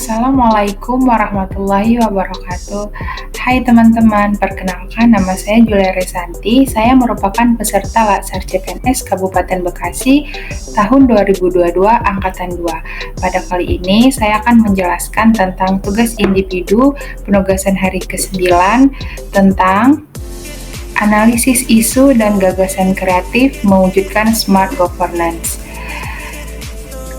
Assalamualaikum warahmatullahi wabarakatuh. Hai teman-teman, perkenalkan nama saya Julia Resanti. Saya merupakan peserta Latsar CPNS Kabupaten Bekasi tahun 2022 Angkatan 2. Pada kali ini saya akan menjelaskan tentang tugas individu penugasan hari ke-9 tentang analisis isu dan gagasan kreatif mewujudkan smart governance.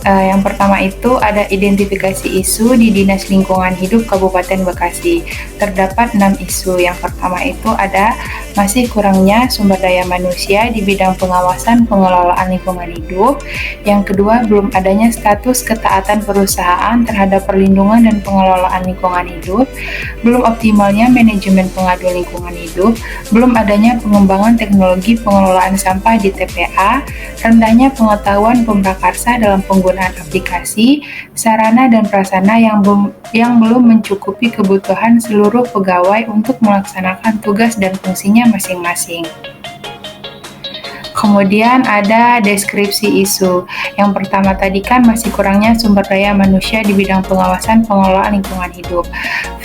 Yang pertama itu ada identifikasi isu di Dinas Lingkungan Hidup Kabupaten Bekasi. Terdapat 6 isu. Yang pertama itu ada masih kurangnya sumber daya manusia di bidang pengawasan pengelolaan lingkungan hidup. Yang kedua, belum adanya status ketaatan perusahaan terhadap perlindungan dan pengelolaan lingkungan hidup. Belum optimalnya manajemen pengaduan lingkungan hidup. Belum adanya pengembangan teknologi pengelolaan sampah di TPA. Rendahnya pengetahuan pemrakarsa dalam penggunaan aplikasi, sarana dan prasarana yang belum mencukupi kebutuhan seluruh pegawai untuk melaksanakan tugas dan fungsinya masing-masing. Kemudian ada deskripsi isu. Yang pertama tadi kan masih kurangnya sumber daya manusia di bidang pengawasan pengelolaan lingkungan hidup.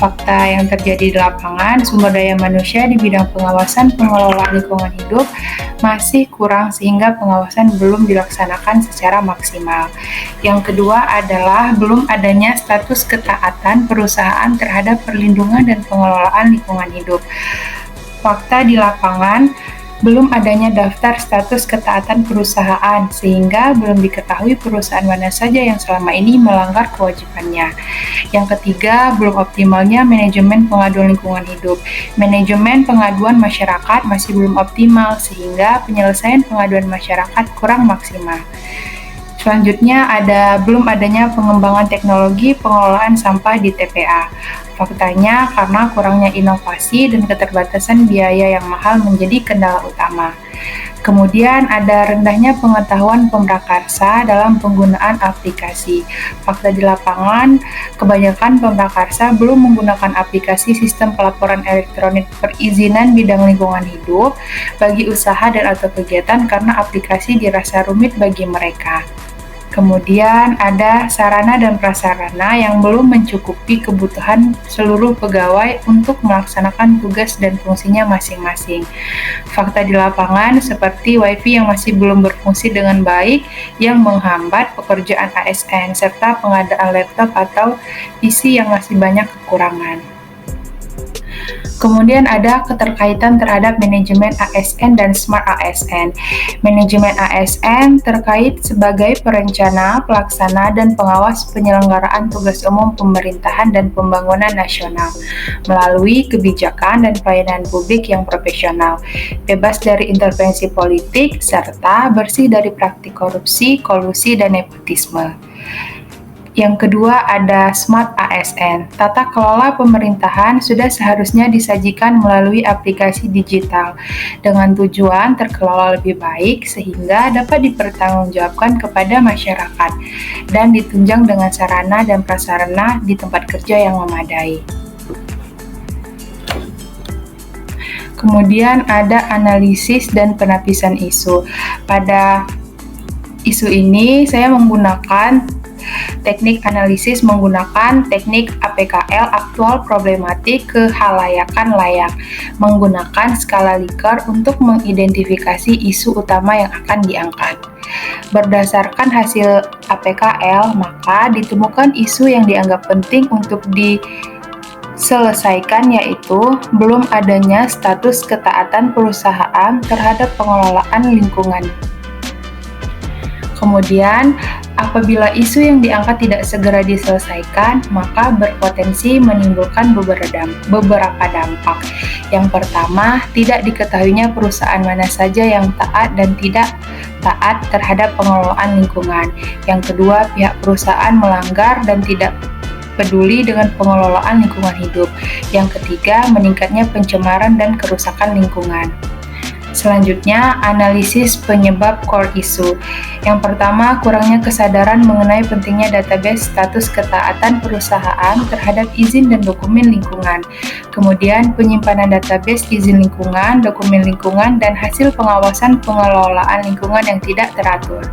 Fakta yang terjadi di lapangan, sumber daya manusia di bidang pengawasan pengelolaan lingkungan hidup masih kurang sehingga pengawasan belum dilaksanakan secara maksimal. Yang kedua adalah belum adanya status ketaatan perusahaan terhadap perlindungan dan pengelolaan lingkungan hidup. Fakta di lapangan, belum adanya daftar status ketaatan perusahaan, sehingga belum diketahui perusahaan mana saja yang selama ini melanggar kewajibannya. Yang ketiga, belum optimalnya manajemen pengaduan lingkungan hidup. Manajemen pengaduan masyarakat masih belum optimal, sehingga penyelesaian pengaduan masyarakat kurang maksimal. Selanjutnya belum adanya pengembangan teknologi pengelolaan sampah di TPA. Faktanya karena kurangnya inovasi dan keterbatasan biaya yang mahal menjadi kendala utama. Kemudian ada rendahnya pengetahuan pemrakarsa dalam penggunaan aplikasi. Fakta di lapangan, kebanyakan pemrakarsa belum menggunakan aplikasi sistem pelaporan elektronik perizinan bidang lingkungan hidup bagi usaha dan atau kegiatan karena aplikasi dirasa rumit bagi mereka. Kemudian ada sarana dan prasarana yang belum mencukupi kebutuhan seluruh pegawai untuk melaksanakan tugas dan fungsinya masing-masing. Fakta di lapangan seperti WiFi yang masih belum berfungsi dengan baik yang menghambat pekerjaan ASN serta pengadaan laptop atau PC yang masih banyak kekurangan. Kemudian ada keterkaitan terhadap manajemen ASN dan Smart ASN. Manajemen ASN terkait sebagai perencana, pelaksana, dan pengawas penyelenggaraan tugas umum pemerintahan dan pembangunan nasional melalui kebijakan dan pelayanan publik yang profesional, bebas dari intervensi politik, serta bersih dari praktik korupsi, kolusi, dan nepotisme. Yang kedua ada Smart ASN. Tata kelola pemerintahan sudah seharusnya disajikan melalui aplikasi digital dengan tujuan terkelola lebih baik sehingga dapat dipertanggungjawabkan kepada masyarakat dan ditunjang dengan sarana dan prasarana di tempat kerja yang memadai. Kemudian ada analisis dan penapisan isu. Pada isu ini saya menggunakan teknik analisis menggunakan teknik APKL aktual problematik kehalayakan layak, menggunakan skala Likert untuk mengidentifikasi isu utama yang akan diangkat. Berdasarkan hasil APKL, maka ditemukan isu yang dianggap penting untuk diselesaikan yaitu belum adanya status ketaatan perusahaan terhadap pengelolaan lingkungan. Kemudian, apabila isu yang diangkat tidak segera diselesaikan, maka berpotensi menimbulkan beberapa dampak. Yang pertama, tidak diketahuinya perusahaan mana saja yang taat dan tidak taat terhadap pengelolaan lingkungan. Yang kedua, pihak perusahaan melanggar dan tidak peduli dengan pengelolaan lingkungan hidup. Yang ketiga, meningkatnya pencemaran dan kerusakan lingkungan. Selanjutnya, analisis penyebab core issue. Yang pertama, kurangnya kesadaran mengenai pentingnya database status ketaatan perusahaan terhadap izin dan dokumen lingkungan. Kemudian, penyimpanan database izin lingkungan, dokumen lingkungan, dan hasil pengawasan pengelolaan lingkungan yang tidak teratur.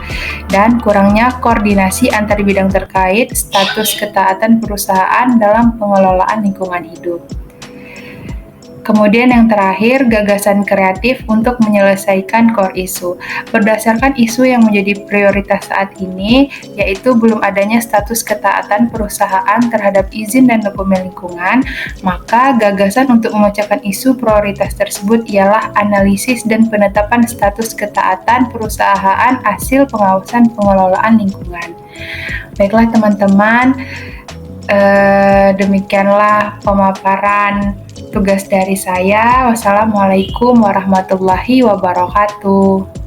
Dan kurangnya koordinasi antar bidang terkait status ketaatan perusahaan dalam pengelolaan lingkungan hidup. Kemudian yang terakhir, gagasan kreatif untuk menyelesaikan core issue. Berdasarkan isu yang menjadi prioritas saat ini, yaitu belum adanya status ketaatan perusahaan terhadap izin dan dokumen lingkungan, maka gagasan untuk memecahkan isu prioritas tersebut ialah analisis dan penetapan status ketaatan perusahaan hasil pengawasan pengelolaan lingkungan. Baiklah teman-teman, demikianlah pemaparan tugas dari saya. Wassalamualaikum warahmatullahi wabarakatuh.